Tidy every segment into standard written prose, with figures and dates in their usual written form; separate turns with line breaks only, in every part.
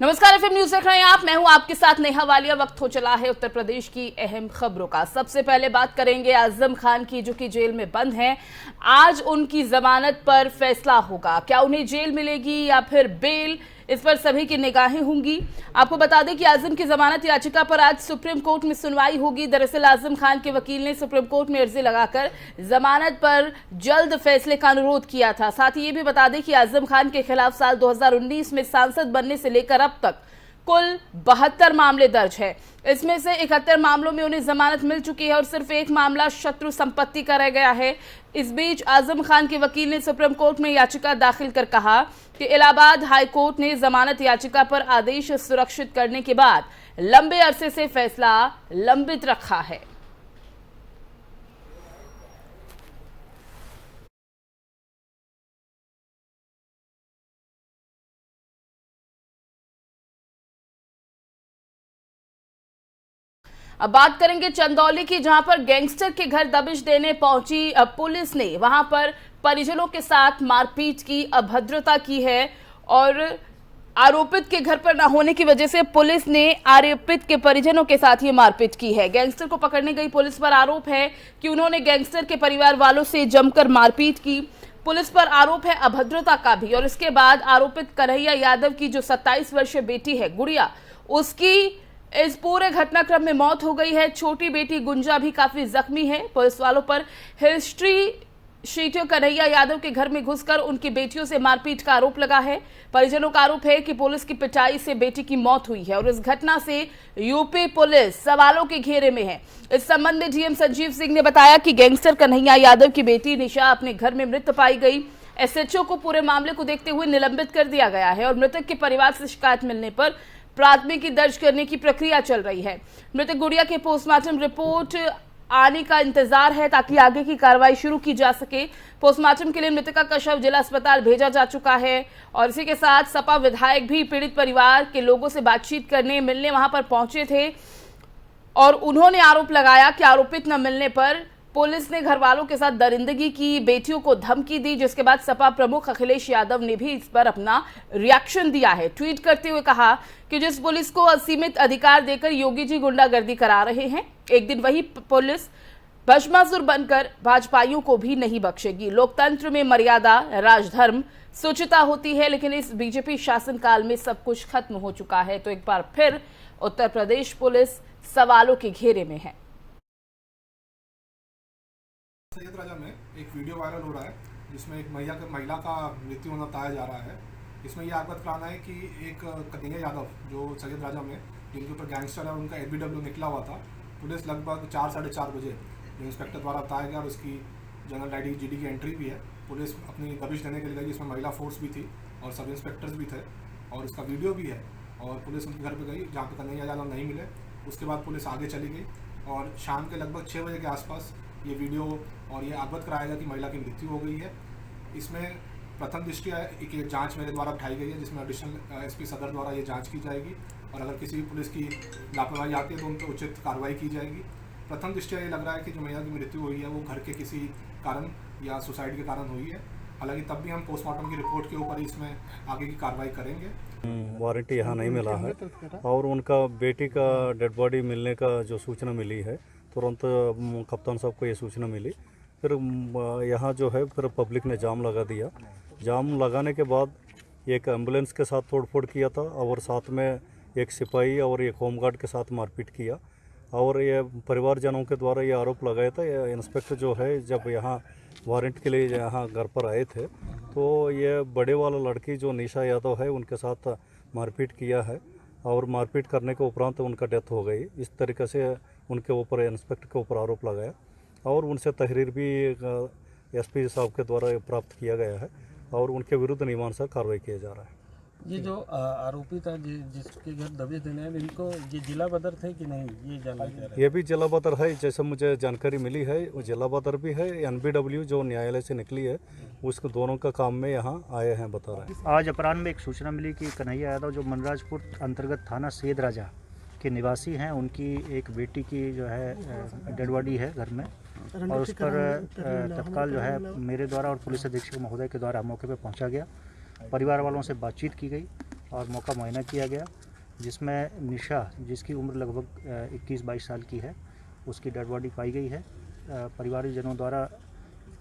नमस्कार, FM news देख रहे हैं आप। मैं हूं आपके साथ नेहा वालिया। वक्त हो चला है उत्तर प्रदेश की अहम खबरों का। सबसे पहले बात करेंगे आजम खान की, जो कि जेल में बंद हैं। आज उनकी जमानत पर फैसला होगा। क्या उन्हें जेल मिलेगी या फिर बेल, इस पर सभी की निगाहें होंगी। आपको बता दें कि आजम की जमानत याचिका पर आज सुप्रीम कोर्ट में सुनवाई होगी। दरअसल आजम खान के वकील ने सुप्रीम कोर्ट में अर्जी लगाकर जमानत पर जल्द फैसले का अनुरोध किया था। साथ ही ये भी बता दें कि आजम खान के खिलाफ साल 2019 में सांसद बनने से लेकर अब तक कुल 72 मामले दर्ज है। इसमें से 71 मामलों में उन्हें जमानत मिल चुकी है और सिर्फ एक मामला शत्रु संपत्ति का रह गया है। इस बीच आजम खान के वकील ने सुप्रीम कोर्ट में याचिका दाखिल कर कहा कि इलाहाबाद हाई कोर्ट ने जमानत याचिका पर आदेश सुरक्षित करने के बाद लंबे अरसे से फैसला लंबित रखा है। अब बात करेंगे चंदौली की, जहां पर गैंगस्टर के घर दबिश देने पहुंची पुलिस ने वहां पर परिजनों के साथ मारपीट की, अभद्रता की है और आरोपित के घर पर न होने की वजह से पुलिस ने आरोपित के परिजनों के साथ ये मारपीट की है। गैंगस्टर को पकड़ने गई पुलिस पर आरोप है कि उन्होंने गैंगस्टर के परिवार वालों से जमकर मारपीट की। पुलिस पर आरोप है अभद्रता का भी। और इसके बाद आरोपित कन्हैया यादव की जो 27 वर्षीय बेटी है गुड़िया, उसकी इस पूरे घटनाक्रम में मौत हो गई है। छोटी बेटी गुंजा भी काफी जख्मी है। पुलिस वालों पर हिस्ट्री शीटर कन्हैया यादव के घर में घुसकर उनकी बेटियों से मारपीट का आरोप लगा है। परिजनों का आरोप है कि पुलिस की पिटाई से बेटी की मौत हुई है और इस घटना से यूपी पुलिस सवालों के घेरे में है। इस संबंध में डीएम संजीव सिंह ने बताया कि गैंगस्टर कन्हैया यादव की बेटी निशा अपने घर में मृत पाई गई। एसएचओ को पूरे मामले को देखते हुए निलंबित कर दिया गया है और मृतक के परिवार से शिकायत मिलने पर प्राथमिकी दर्ज करने की प्रक्रिया चल रही है। मृतक गुड़िया के पोस्टमार्टम रिपोर्ट आने का इंतजार है ताकि आगे की कार्रवाई शुरू की जा सके। पोस्टमार्टम के लिए मृतका का शव जिला अस्पताल भेजा जा चुका है और इसी के साथ सपा विधायक भी पीड़ित परिवार के लोगों से बातचीत करने मिलने वहां पर पहुंचे थे और उन्होंने आरोप लगाया कि आरोपित न मिलने पर पुलिस ने घर वालों के साथ दरिंदगी की, बेटियों को धमकी दी, जिसके बाद सपा प्रमुख अखिलेश यादव ने भी इस पर अपना रिएक्शन दिया है। ट्वीट करते हुए कहा कि जिस पुलिस को असीमित अधिकार देकर योगी जी गुंडागर्दी करा रहे हैं, एक दिन वही पुलिस भस्मासुर बनकर भाजपाइयों को भी नहीं बख्शेगी। लोकतंत्र में मर्यादा, राजधर्म, शुचिता होती है, लेकिन इस बीजेपी शासनकाल में सब कुछ खत्म हो चुका है। तो एक बार फिर उत्तर प्रदेश पुलिस सवालों के घेरे में है।
सैयद राजा में एक वीडियो वायरल हो रहा है जिसमें एक महिला का मृत्यु होना बताया जा रहा है। इसमें यह अवगत कराना है कि एक कन्हैया यादव जो सैयद राजा में जिनके ऊपर गैंगस्टर है, उनका एफबीडब्ल्यू निकला हुआ था। पुलिस लगभग 4 साढ़े 4 बजे जो इंस्पेक्टर द्वारा बताया गया और उसकी जनरल आईडी जीडी की एंट्री भी है। पुलिस अपनी दबिश देने के लिए गई, जिसमें महिला फोर्स भी थी और सब इंस्पेक्टर्स भी थे और उसका वीडियो भी है। और पुलिस उनके घर पर गई जहाँ पर कन्हैया यादव नहीं मिले। उसके बाद पुलिस आगे चली गई और शाम के लगभग 6 बजे के आसपास ये वीडियो और ये अवगत कराया गया कि महिला की मृत्यु हो गई है। इसमें प्रथम दृष्टया एक जांच मेरे द्वारा उठाई गई है, जिसमें एडिशनल एसपी सदर द्वारा ये जांच की जाएगी और अगर किसी भी पुलिस की लापरवाही आती है तो उन पर उचित कार्रवाई की जाएगी। प्रथम दृष्टया ये लग रहा है कि जो महिला की मृत्यु हुई है वो घर के किसी कारण या सुसाइड के कारण हुई है। हालांकि तब भी हम पोस्टमार्टम की रिपोर्ट के ऊपर इसमें आगे की कार्रवाई करेंगे।
वारंट यहाँ नहीं मिला है और उनका बेटी का डेड बॉडी मिलने का जो सूचना मिली है, तुरंत कप्तान साहब को ये सूचना मिली। फिर यहाँ जो है फिर पब्लिक ने जाम लगा दिया। जाम लगाने के बाद एक एम्बुलेंस के साथ तोड़फोड़ किया था और साथ में एक सिपाही और एक होमगार्ड के साथ मारपीट किया। और ये परिवारजनों के द्वारा ये आरोप लगाया था। ये इंस्पेक्टर जो है जब यहाँ वारंट के लिए यहाँ घर पर आए थे तो ये बड़े वाला लड़की जो निशा यादव है उनके साथ मारपीट किया है और मारपीट करने के उपरांत उनका डेथ हो गई। इस तरीके से उनके ऊपर इंस्पेक्टर के ऊपर आरोप लगाया और उनसे तहरीर भी एसपी साहब के द्वारा प्राप्त किया गया है और उनके विरुद्ध नियमानुसार कार्रवाई किया जा रहा है।
ये जो आरोपी था जिसके घर दबिश देने हैं, इनको ये जिला बदर थे कि नहीं, ये जानना चाह रहे हैं।
ये भी जिला बदर है, जैसे मुझे जानकारी मिली है वो जिला बदर भी है। एनबीडब्ल्यू जो न्यायालय से निकली है उसको दोनों का काम में यहाँ आए हैं बता रहे हैं।
आज अपराह्न में एक सूचना मिली कि कन्हैया यादव जो मनराजपुर अंतर्गत थाना सैयद राजा के निवासी हैं, उनकी एक बेटी की जो है डेड बॉडी है घर में और उस पर तत्काल जो है मेरे द्वारा और पुलिस अधीक्षक महोदय के द्वारा मौके पर पहुंचा गया। परिवार वालों से बातचीत की गई और मौका मुआयना किया गया, जिसमें निशा, जिसकी उम्र लगभग 21-22 साल की है, उसकी डेड बॉडी पाई गई है। परिवारजनों द्वारा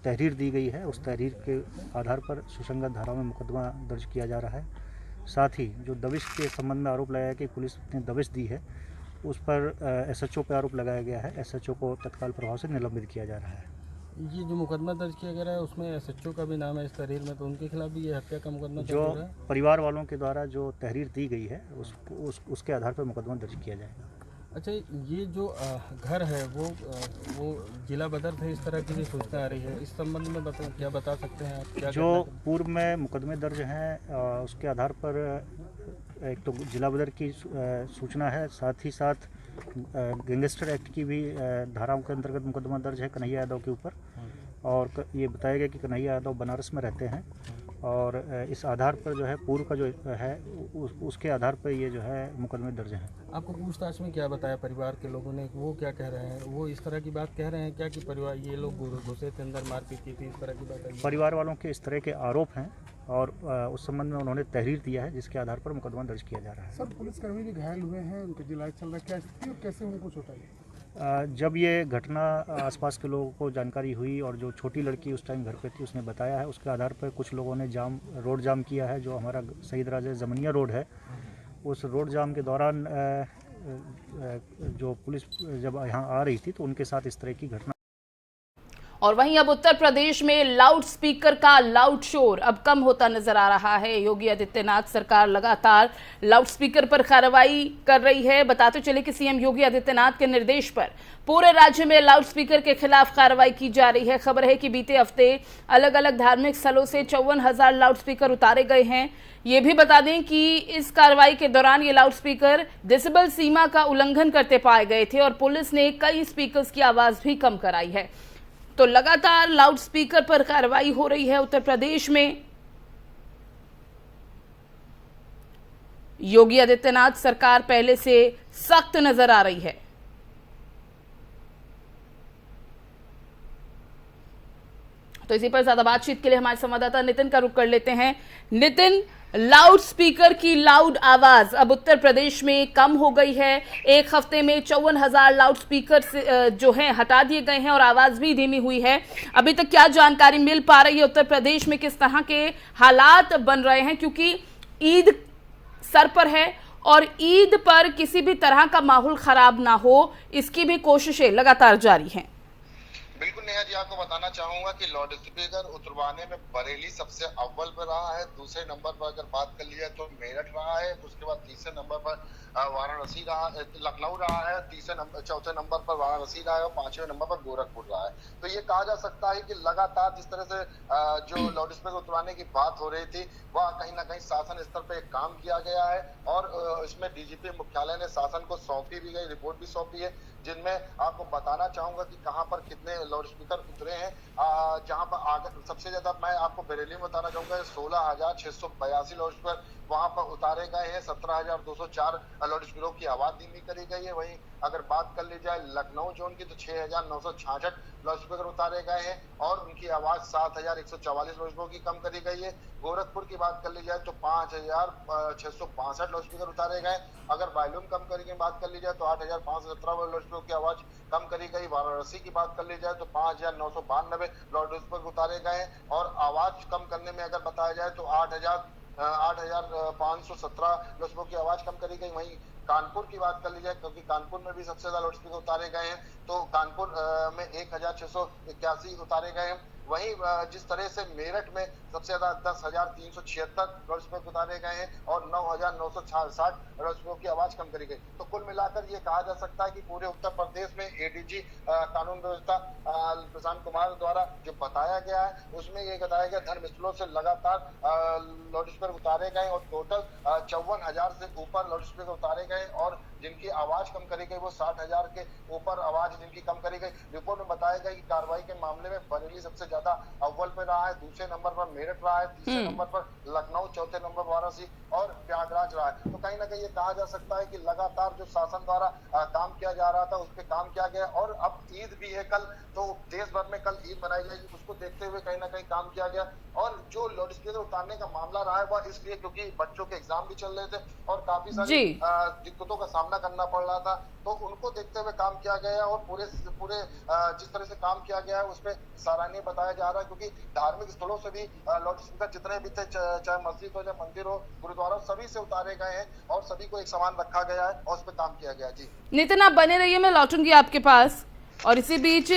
तहरीर दी गई है, उस तहरीर के आधार पर सुसंगत धाराओं में मुकदमा दर्ज किया जा रहा है। साथ ही जो दबिश के संबंध में आरोप लगाया कि पुलिस ने दबिश दी है, उस पर SHO पर आरोप लगाया गया है। SHO को तत्काल प्रभाव से निलंबित किया जा रहा है।
ये जो मुकदमा दर्ज किया गया है उसमें SHO का भी नाम है इस तहरीर में, तो उनके खिलाफ भी ये हत्या का मुकदमा दर्ज
जो
हो रहा है।
परिवार वालों के द्वारा जो तहरीर दी गई है उसके आधार पर मुकदमा दर्ज किया जाएगा।
अच्छा, ये जो घर है वो जिला बदर थे, इस तरह की भी सूचना आ रही है, इस संबंध में क्या बता सकते हैं आप? क्या
जो पूर्व में मुकदमे दर्ज हैं उसके आधार पर एक तो जिला बदर की सूचना है, साथ ही साथ गैंगस्टर एक्ट की भी धाराओं के अंतर्गत मुकदमा दर्ज है कन्हैया यादव के ऊपर। और ये बताया गया कि कन्हैया यादव बनारस में रहते हैं और इस आधार पर जो है पूर्व का जो है उसके आधार पर ये जो है मुकदमे दर्ज हैं।
आपको पूछताछ में क्या बताया परिवार के लोगों ने, वो क्या कह रहे हैं? वो इस तरह की बात कह रहे हैं क्या कि परिवार ये लोग घुसे थे अंदर, मारपीट की थी, इस तरह की बात?
परिवार वालों के इस तरह के आरोप हैं और उस संबंध में उन्होंने तहरीर दिया है, जिसके आधार पर मुकदमा दर्ज किया जा रहा है।
सब पुलिसकर्मी भी घायल हुए हैं, उनका इलाज चल रहा है, क्या स्थिति और कैसे उनको चोट आई?
जब ये घटना आसपास के लोगों को जानकारी हुई और जो छोटी लड़की उस टाइम घर पे थी उसने बताया है, उसके आधार पर कुछ लोगों ने रोड जाम किया है। जो हमारा शहीद राजा जमनिया रोड है, उस रोड जाम के दौरान जो पुलिस जब यहाँ आ रही थी तो उनके साथ इस तरह की घटना।
और वहीं अब उत्तर प्रदेश में लाउड स्पीकर का लाउड शोर अब कम होता नजर आ रहा है। योगी आदित्यनाथ सरकार लगातार लाउड स्पीकर पर कार्रवाई कर रही है। बताते चले कि सीएम योगी आदित्यनाथ के निर्देश पर पूरे राज्य में लाउड स्पीकर के खिलाफ कार्रवाई की जा रही है। खबर है कि बीते हफ्ते अलग अलग धार्मिक स्थलों से 54,000 लाउड स्पीकर उतारे गए हैं। ये भी बता दें कि इस कार्रवाई के दौरान ये लाउड स्पीकर डेसिबल सीमा का उल्लंघन करते पाए गए थे और पुलिस ने कई स्पीकर्स की आवाज भी कम कराई है। तो लगातार लाउड स्पीकर पर कार्रवाई हो रही है उत्तर प्रदेश में। योगी आदित्यनाथ सरकार पहले से सख्त नजर आ रही है। तो इसी पर ज्यादा बातचीत के लिए हमारे संवाददाता नितिन का रुख कर लेते हैं। नितिन, लाउड स्पीकर की लाउड आवाज अब उत्तर प्रदेश में कम हो गई है। एक हफ्ते में 54,000 लाउड स्पीकर जो हैं हटा दिए गए हैं और आवाज भी धीमी हुई है। अभी तक क्या जानकारी मिल पा रही है उत्तर प्रदेश में, किस तरह के हालात बन रहे हैं? क्योंकि ईद सर पर है और ईद पर किसी भी तरह का माहौल खराब ना हो, इसकी भी कोशिशें लगातार जारी हैं।
बिल्कुल नेहा जी, आपको बताना चाहूंगा कि लाउड स्पीकर उतरवाने में बरेली सबसे अव्वल पर रहा है। दूसरे नंबर पर अगर बात कर लिया तो मेरठ रहा है। उसके बाद तीसरे नंबर पर वाराणसी रहा, लखनऊ रहा है। चौथे नंबर पर वाराणसी रहा है और पांचवें नंबर पर गोरखपुर रहा है। तो ये कहा जा सकता है कि लगातार जिस तरह से जो लाउड स्पीकर उतरवाने की बात हो रही थी वह कहीं ना कहीं शासन स्तर पर एक काम किया गया है और इसमें डीजीपी मुख्यालय ने शासन को सौंपी भी गई, रिपोर्ट भी सौंपी है, जिनमें आपको बताना चाहूंगा कि कहां पर कितने लाउड स्पीकर उतरे हैं। जहां पर आगे सबसे ज्यादा मैं आपको बरेली में बताना चाहूंगा 16,682 लाउड स्पीकर वहां पर उतारे गए हैं। 17,204 लाउड स्पीकरों की आवाज धीमी करी गई है। वहीं अगर बात कर ली जाए लखनऊ जोन की तो 6,966 लाउड स्पीकर उतारे गए हैं और उनकी आवाज 7,144 लाउड स्पीकर की कम करी गई है। गोरखपुर की बात कर ली जाए तो 5,662 लाउड स्पीकर उतारे गए। अगर वॉल्यूम कम करने की बात कर ली जाए तो 8,517 लाउड स्पीकर की आवाज कम करी गई। वाराणसी की बात कर ली जाए तो 5,992 लाउड स्पीकर उतारे गए और आवाज कम करने में अगर बताया जाए तो 8,517 लाउड स्पीकर की आवाज कम करी गई। वहीं कानपुर की बात कर ली जाए, क्योंकि कानपुर में भी सबसे ज्यादा लाउड स्पीकर उतारे गए हैं, तो कानपुर में 1,681 उतारे गए हैं। वहीं जिस तरह से मेरठ में सबसे ज्यादा 10,376 लाउड स्पीकर उतारे गए हैं और 9,960 लाउड स्पीकर की आवाज कम करी गई। तो कुल मिलाकर ये कहा जा सकता है कि पूरे उत्तर प्रदेश में एडीजी कानून व्यवस्था प्रशांत कुमार द्वारा जो बताया गया है उसमें ये बताया गया धर्मस्थलों से लगातार लाउड स्पीकर उतारे गए और टोटल 54,000 से ऊपर लाउड स्पीकर उतारे गए और जिनकी आवाज कम करी गई वो 60,000 के ऊपर आवाज जिनकी कम करी गई। रिपोर्ट में बताया गया कि कार्रवाई के मामले में बरेली सबसे ज्यादा अव्वल पे रहा है, दूसरे नंबर पर मेरठ रहा है, तीसरे नंबर पर लखनऊ, चौथे नंबर वाराणसी और प्रयागराज रहा है। तो कहीं ना कहीं ये कहा जा सकता है कि लगातार जो शासन द्वारा काम किया जा रहा था उस पर काम किया गया, और अब ईद भी है कल, तो देश भर में कल ईद मनाई जाएगी, उसको देखते हुए कहीं ना कहीं काम किया गया। और जो लाउड स्पीकर उतारने का मामला रहा है वह इसलिए क्योंकि बच्चों के एग्जाम भी चल रहे थे और काफी सारी दिक्कतों का सामना करना पड़ रहा था, तो उनको देखते हुए काम किया गया। और पूरे जिस तरह से काम किया गया है उसमें सराहनीय बताया जा रहा है, क्योंकि धार्मिक स्थलों से भी लाउड स्पीकर जितने भी थे, चाहे मस्जिद हो, चाहे मंदिर हो, गुरुद्वारा, सभी से उतारे गए हैं और सभी को एक समान रखा गया है और उस पर काम किया गया। जी
नितिन, आप बने रहिए, मैं लौटूंगी आपके पास। और इसी बीच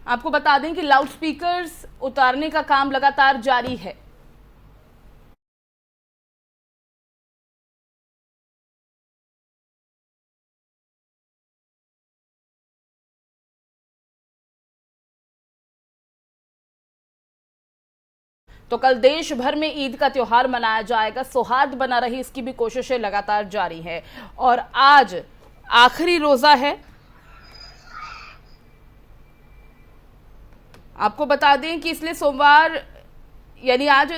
आपको बता दें कि लाउड स्पीकर्स उतारने का काम लगातार जारी है। तो कल देश भर में ईद का त्योहार मनाया जाएगा, सौहार्द बना रही इसकी भी कोशिशें लगातार जारी है। और आज आखिरी रोजा है। आपको बता दें कि इसलिए सोमवार यानी आज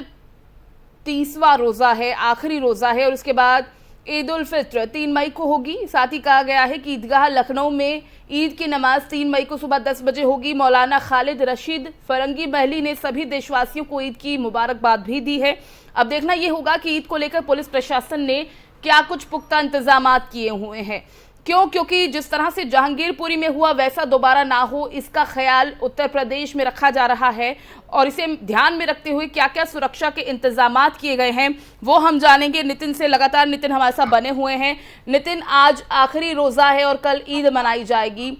30वां रोजा है, आखिरी रोजा है, और उसके बाद ईद उल फित्र 3 मई को होगी। साथ ही कहा गया है कि ईदगाह लखनऊ में ईद की नमाज 3 मई को सुबह 10 बजे होगी। मौलाना खालिद रशीद फरंगी महली ने सभी देशवासियों को ईद की मुबारकबाद भी दी है। अब देखना यह होगा कि ईद को लेकर पुलिस प्रशासन ने क्या कुछ पुख्ता इंतजाम किए हुए हैं। क्योंकि जिस तरह से जहांगीरपुरी में हुआ वैसा दोबारा ना हो, इसका ख्याल उत्तर प्रदेश में रखा जा रहा है। और इसे ध्यान में रखते हुए क्या क्या सुरक्षा के इंतजाम किए गए हैं वो हम जानेंगे नितिन से। लगातार नितिन हमारे साथ बने हुए हैं। नितिन, आज आखिरी रोजा है और कल ईद मनाई जाएगी।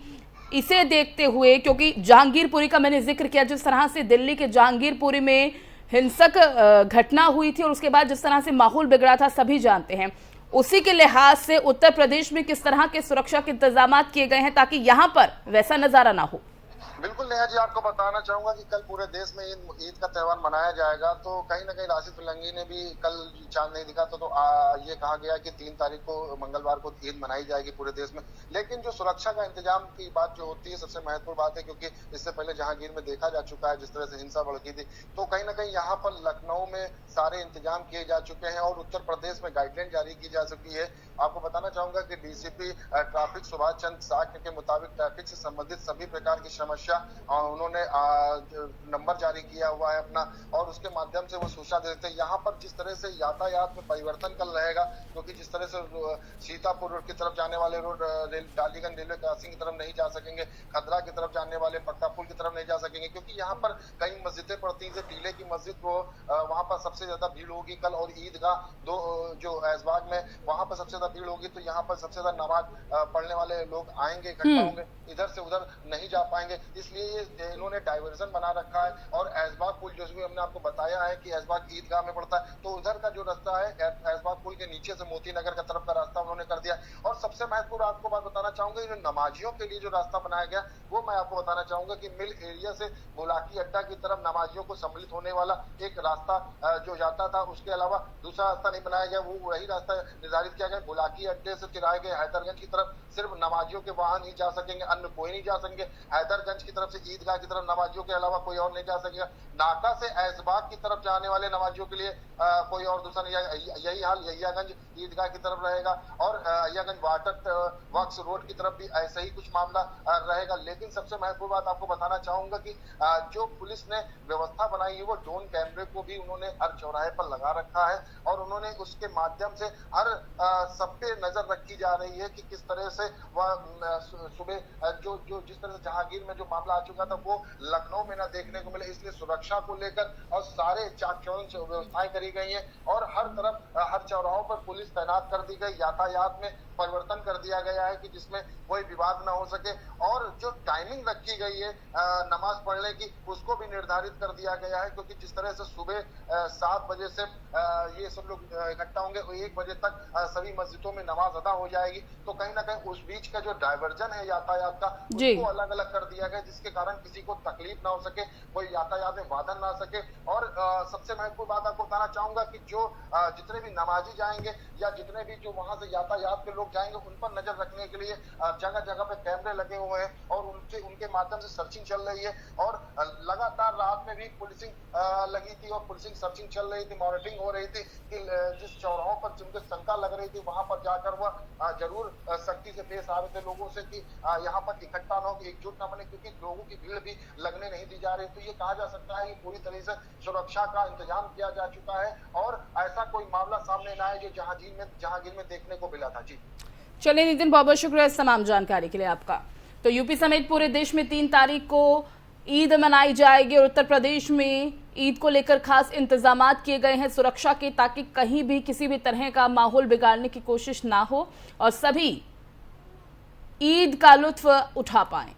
इसे देखते हुए, क्योंकि जहांगीरपुरी का मैंने जिक्र किया, जिस तरह से दिल्ली के जहांगीरपुरी में हिंसक घटना हुई थी और उसके बाद जिस तरह से माहौल बिगड़ा था, सभी जानते हैं। उसी के लिहाज से उत्तर प्रदेश में किस तरह के सुरक्षा के इंतजाम किए गए हैं ताकि यहां पर वैसा नजारा ना हो?
बिल्कुल नेहा जी, आपको बताना चाहूंगा कि कल पूरे देश में ईद का त्यौहार मनाया जाएगा। तो कहीं ना कहीं राशिद फिलंगी ने भी कल चांद नहीं दिखा तो ये कहा गया कि 3 तारीख को मंगलवार को ईद मनाई जाएगी पूरे देश में। लेकिन जो सुरक्षा का इंतजाम की बात जो होती है सबसे महत्वपूर्ण बात है, क्योंकि इससे पहले जहांगीर में देखा जा चुका है जिस तरह से हिंसा भड़की थी, तो कहीं ना कहीं यहाँ पर लखनऊ में सारे इंतजाम किए जा चुके हैं और उत्तर प्रदेश में गाइडलाइन जारी की जा चुकी है। आपको बताना चाहूंगा कि डीसीपी ट्रैफिक सुभाष चंद्र साक्य के मुताबिक ट्रैफिक से संबंधित सभी प्रकार की समस्या उन्होंने नंबर जारी किया हुआ है अपना, और उसके माध्यम से वो सूचना देते हैं। यहाँ पर जिस तरह से यातायात में परिवर्तन कल रहेगा, क्योंकि जिस तरह से सीतापुर रोड की तरफ जाने वाले रोड डालीगंज रेलवे क्रॉसिंग की तरफ नहीं जा सकेंगे, खदरा की तरफ जाने वाले पक्का पुल की तरफ नहीं जा सकेंगे, क्योंकि यहाँ पर कई मस्जिदें पड़ती हैं। टीले की मस्जिद को वहां पर सबसे ज्यादा भीड़ होगी कल, और ईदगाह जो ऐशबाग में वहां पर सबसे ज्यादा भीड़ होगी। तो यहाँ पर सबसे ज्यादा नमाज पढ़ने वाले लोग आएंगे, इकट्ठा होंगे, इधर से उधर नहीं जा पाएंगे, इसलिए इन्होंने डाइवर्जन बना रखा है। और ऐशबाग पुल जो भी हमने आपको बताया है कि ऐशबाग ईदगाह में पड़ता है, तो उधर का जो रास्ता है ऐशबाग पुल के नीचे से मोती नगर का तरफ का रास्ता उन्होंने कर दिया। और सबसे महत्वपूर्ण आपको बात बताना चाहूंगा, जो नमाजियों के लिए जो रास्ता बनाया गया वो मैं आपको बताना चाहूंगा कि मिल एरिया से बुलाकी अड्डा की तरफ नमाजियों को सम्मिलित होने वाला एक रास्ता जो जाता था, उसके अलावा दूसरा रास्ता नहीं बनाया गया, वो वही रास्ता निर्धारित किया गया। बुलाकी अड्डे से तिराए गए हैदरगंज की तरफ सिर्फ नमाजियों के वाहन ही जा सकेंगे, अन्य कोई नहीं जा सकेंगे। हैदरगंज की तरफ से ईदगाह की तरफ नमाजियों के अलावा कोई और नहीं जा सकेगा। नाका से ऐशबाग की तरफ जाने वाले नमाजियों के लिए कोई और दूसरा नहीं जाएगा। यही हाल यहियागंज ईदगाह की तरफ रहेगा, और यहियागंज वाटर वर्क्स रोड की तरफ भी ऐसा ही कुछ मामला रहेगा। लेकिन सबसे महत्वपूर्ण बात आपको बताना चाहूंगा कि जो पुलिस ने व्यवस्था बनाई है वो ड्रोन कैमरे को भी उन्होंने हर चौराहे पर लगा रखा है, और उन्होंने उसके माध्यम से हर सब पे नजर रखी जा रही है कि किस तरह से वह सुबह जो जिस तरह से जहांगीर में जो मामला आ चुका था वो लखनऊ में ना देखने को मिले, इसलिए सुरक्षा को लेकर और सारे चाक चौबंद व्यवस्थाएं करी गई हैं। और हर तरफ हर चौराहों पर पुलिस तैनात कर दी गई, यातायात में परिवर्तन कर दिया गया है कि जिसमें कोई विवाद ना हो सके। और जो टाइमिंग रखी गई है नमाज पढ़ने की, उसको भी निर्धारित कर दिया गया है, क्योंकि जिस तरह से सुबह 7 बजे से ये सब लोग इकट्ठा होंगे, 1 बजे तक सभी मस्जिदों में नमाज अदा हो जाएगी। तो कहीं ना कहीं उस बीच का जो डाइवर्जन है यातायात का, उसको अलग अलग कर दिया गया, जिसके कारण किसी को तकलीफ ना हो सके, कोई यातायात में बाधा ना सके। और सबसे महत्वपूर्ण बात आपको बताना चाहूंगा कि जो जितने भी नमाजी जाएंगे या जितने भी जो वहां से यातायात के लोग लोग जाएंगे उन पर नजर रखने के लिए जगह जगह पे कैमरे लगे हुए हैं और उनके माध्यम से सर्चिंग चल रही है। और लगातार रात में भी पुलिसिंग लगी थी और पुलिसिंग सर्चिंग चल रही थी, मॉनिटरिंग हो रही थी कि जिस चौराहों पर जिनको शंका लग रही थी वहां पर जाकर वह जरूर सख्ती से पेश आ रहे थे लोगों से कि यहाँ पर इकट्ठा न हो, एकजुट न बने, क्योंकि लोगों की भीड़ भी लगने नहीं दी जा रही। तो ये कहा जा सकता है कि पूरी तरह से सुरक्षा का इंतजाम किया जा चुका है और ऐसा कोई मामला सामने न आए जो जहांगीर में देखने को मिला था। जी
चलिए नितिन, बहुत बहुत शुक्रिया इस तमाम जानकारी के लिए आपका। तो यूपी समेत पूरे देश में 3 तारीख को ईद मनाई जाएगी और उत्तर प्रदेश में ईद को लेकर खास इंतजामात किए गए हैं सुरक्षा के, ताकि कहीं भी किसी भी तरह का माहौल बिगाड़ने की कोशिश ना हो और सभी ईद का लुत्फ उठा पाएं।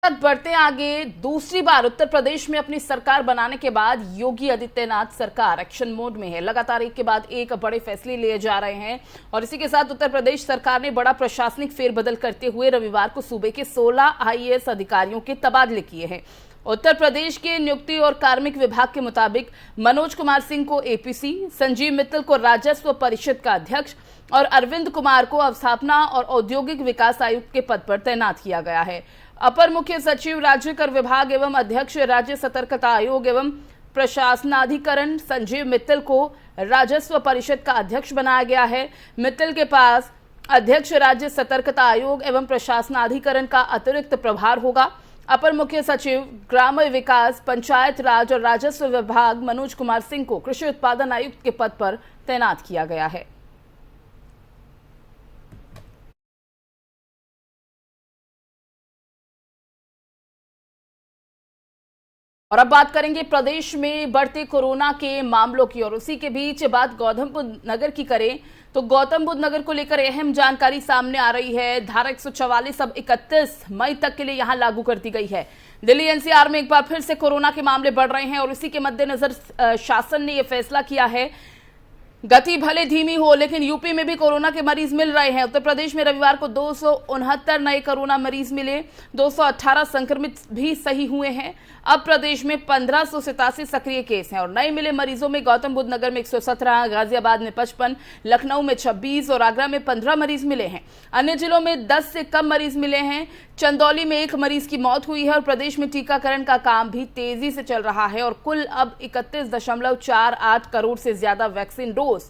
बढ़ते आगे, दूसरी बार उत्तर प्रदेश में अपनी सरकार बनाने के बाद योगी आदित्यनाथ सरकार एक्शन मोड में है। लगातार एक के बाद एक बड़े फैसले लिए जा रहे हैं और इसी के साथ उत्तर प्रदेश सरकार ने बड़ा प्रशासनिक फेरबदल करते हुए रविवार को सूबे के 16 IAS अधिकारियों के तबादले किए हैं। उत्तर प्रदेश के नियुक्ति और कार्मिक विभाग के मुताबिक मनोज कुमार सिंह को APC, संजीव मित्तल को राजस्व परिषद का अध्यक्ष और अरविंद कुमार को अवस्थापना और औद्योगिक विकास आयुक्त के पद पर तैनात किया गया है। अपर मुख्य सचिव राज्य कर विभाग एवं अध्यक्ष राज्य सतर्कता आयोग एवं प्रशासनाधिकरण संजीव मित्तल को राजस्व परिषद का अध्यक्ष बनाया गया है। मित्तल के पास अध्यक्ष राज्य सतर्कता आयोग एवं प्रशासनाधिकरण का अतिरिक्त प्रभार होगा। अपर मुख्य सचिव ग्राम्य विकास, पंचायत राज और राजस्व विभाग मनोज कुमार सिंह को कृषि उत्पादन आयुक्त के पद पर तैनात किया गया है। और अब बात करेंगे प्रदेश में बढ़ते कोरोना के मामलों की और उसी के बीच बात गौतम बुद्ध नगर की करें तो गौतम बुद्ध नगर को लेकर अहम जानकारी सामने आ रही है। धारा 144 अब 31 मई तक के लिए यहां लागू कर दी गई है। दिल्ली NCR में एक बार फिर से कोरोना के मामले बढ़ रहे हैं और इसी के मद्देनजर शासन ने यह फैसला किया है। गति भले धीमी हो लेकिन यूपी में भी कोरोना के मरीज मिल रहे हैं। उत्तर प्रदेश में रविवार को 269 नए कोरोना मरीज मिले, 218 संक्रमित भी सही हुए हैं। अब प्रदेश में 1587 सक्रिय केस हैं और नए मिले मरीजों में गौतम बुद्ध नगर में 117, गाजियाबाद में 55, लखनऊ में 26 और आगरा में 15 मरीज मिले हैं। अन्य जिलों में 10 से कम मरीज मिले हैं। चंदौली में 1 मरीज की मौत हुई है और प्रदेश में टीकाकरण का काम भी तेजी से चल रहा है और कुल अब 31.48 करोड़ से ज्यादा वैक्सीन डोज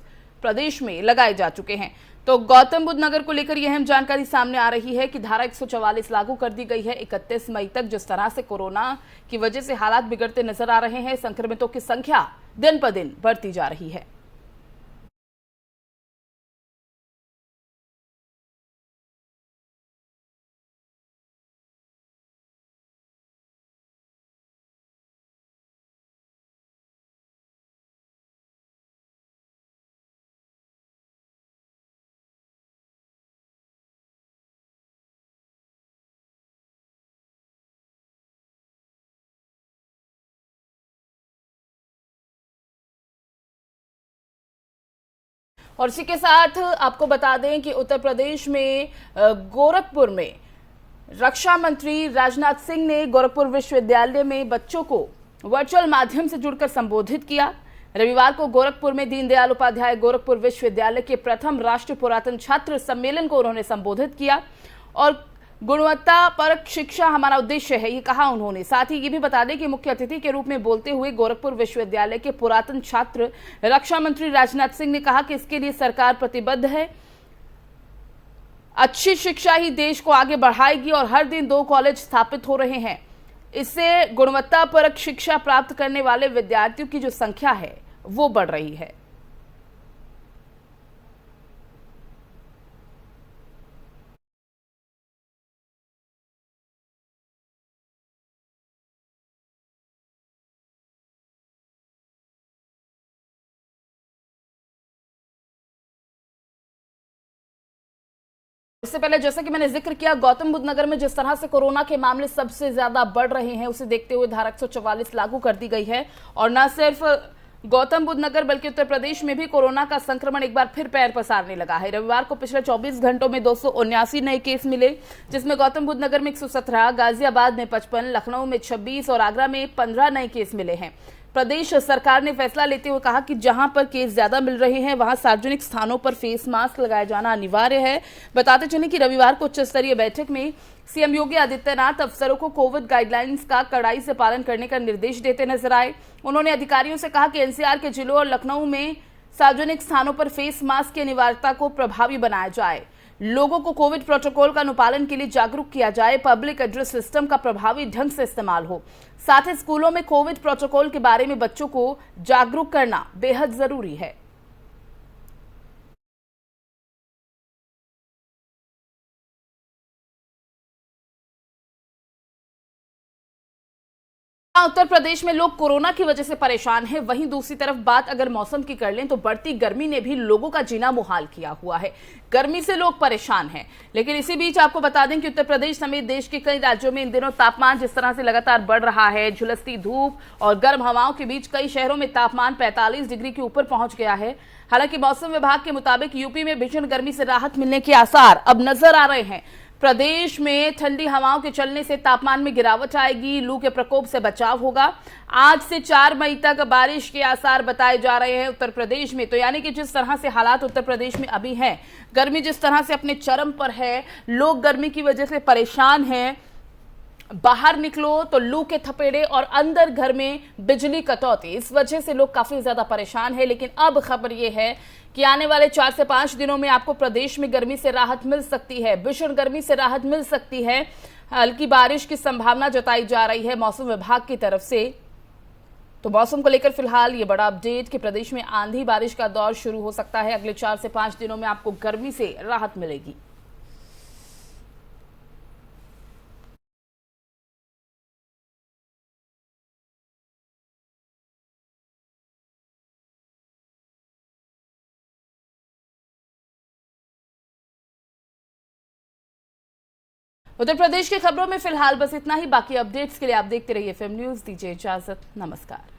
प्रदेश में लगाए जा चुके हैं। तो गौतम बुद्ध नगर को लेकर यह अहम जानकारी सामने आ रही है कि धारा 144 लागू कर दी गई है 31 मई तक। जिस तरह से कोरोना की वजह से हालात बिगड़ते नजर आ रहे हैं, संक्रमितों की संख्या दिन पर दिन बढ़ती जा रही है। और इसी के साथ आपको बता दें कि उत्तर प्रदेश में गोरखपुर में रक्षा मंत्री राजनाथ सिंह ने गोरखपुर विश्वविद्यालय में बच्चों को वर्चुअल माध्यम से जुड़कर संबोधित किया। रविवार को गोरखपुर में दीनदयाल उपाध्याय गोरखपुर विश्वविद्यालय के प्रथम राष्ट्रीय पुरातन छात्र सम्मेलन को उन्होंने संबोधित किया और गुणवत्ता परक शिक्षा हमारा उद्देश्य है, ये कहा उन्होंने। साथ ही ये भी बता दें कि मुख्य अतिथि के रूप में बोलते हुए गोरखपुर विश्वविद्यालय के पुरातन छात्र रक्षा मंत्री राजनाथ सिंह ने कहा कि इसके लिए सरकार प्रतिबद्ध है। अच्छी शिक्षा ही देश को आगे बढ़ाएगी और हर दिन 2 कॉलेज स्थापित हो रहे हैं। इससे गुणवत्ता परक शिक्षा प्राप्त करने वाले विद्यार्थियों की जो संख्या है वो बढ़ रही है। इससे पहले जैसा कि मैंने जिक्र किया, गौतम बुद्ध नगर में जिस तरह से कोरोना के मामले सबसे ज्यादा बढ़ रहे हैं उसे देखते हुए धारा 144 लागू कर दी गई है और न सिर्फ गौतम बुद्ध नगर बल्कि उत्तर प्रदेश में भी कोरोना का संक्रमण एक बार फिर पैर पसारने लगा है। रविवार को पिछले 24 घंटों में 279 नए केस मिले, जिसमें गौतम बुद्ध नगर में 117, गाजियाबाद में 55, लखनऊ में 26 और आगरा में 15 नए केस मिले हैं। प्रदेश सरकार ने फैसला लेते हुए कहा कि जहां पर केस ज्यादा मिल रहे हैं वहां सार्वजनिक स्थानों पर फेस मास्क लगाया जाना अनिवार्य है। बताते चलें कि रविवार को उच्च स्तरीय बैठक में सीएम योगी आदित्यनाथ अफसरों को कोविड गाइडलाइंस का कड़ाई से पालन करने का निर्देश देते नजर आए। उन्होंने अधिकारियों से कहा कि एनसीआर के जिलों और लखनऊ में सार्वजनिक स्थानों पर फेस मास्क की अनिवार्यता को प्रभावी बनाया जाए, लोगों को कोविड प्रोटोकॉल का अनुपालन के लिए जागरूक किया जाए, पब्लिक एड्रेस सिस्टम का प्रभावी ढंग से इस्तेमाल हो। साथ ही स्कूलों में कोविड प्रोटोकॉल के बारे में बच्चों को जागरूक करना बेहद जरूरी है। उत्तर प्रदेश में लोग कोरोना की वजह से परेशान हैं, वहीं दूसरी तरफ बात अगर मौसम की कर लें तो बढ़ती गर्मी ने भी लोगों का जीना मुहाल किया हुआ है। गर्मी से लोग परेशान हैं, लेकिन इसी बीच आपको बता दें कि उत्तर प्रदेश समेत देश के कई राज्यों में इन दिनों तापमान जिस तरह से लगातार बढ़ रहा है, झुलसती धूप और गर्म हवाओं के बीच कई शहरों में तापमान 45 डिग्री के ऊपर पहुंच गया है। हालांकि मौसम विभाग के मुताबिक यूपी में भीषण गर्मी से राहत मिलने के आसार अब नजर आ रहे हैं। प्रदेश में ठंडी हवाओं के चलने से तापमान में गिरावट आएगी, लू के प्रकोप से बचाव होगा। आज से 4 मई तक बारिश के आसार बताए जा रहे हैं उत्तर प्रदेश में। तो यानी कि जिस तरह से हालात उत्तर प्रदेश में अभी हैं, गर्मी जिस तरह से अपने चरम पर है, लोग गर्मी की वजह से परेशान हैं, बाहर निकलो तो लू के थपेड़े और अंदर घर में बिजली कटौती, इस वजह से लोग काफी ज्यादा परेशान हैं। लेकिन अब खबर यह है कि आने वाले 4 से 5 दिनों में आपको प्रदेश में गर्मी से राहत मिल सकती है, भीषण गर्मी से राहत मिल सकती है। हल्की बारिश की संभावना जताई जा रही है मौसम विभाग की तरफ से। तो मौसम को लेकर फिलहाल ये बड़ा अपडेट कि प्रदेश में आंधी बारिश का दौर शुरू हो सकता है। अगले 4 से 5 दिनों में आपको गर्मी से राहत मिलेगी। उत्तर प्रदेश की खबरों में फिलहाल बस इतना ही। बाकी अपडेट्स के लिए आप देखते रहिए FM न्यूज। दीजिए इजाजत, नमस्कार।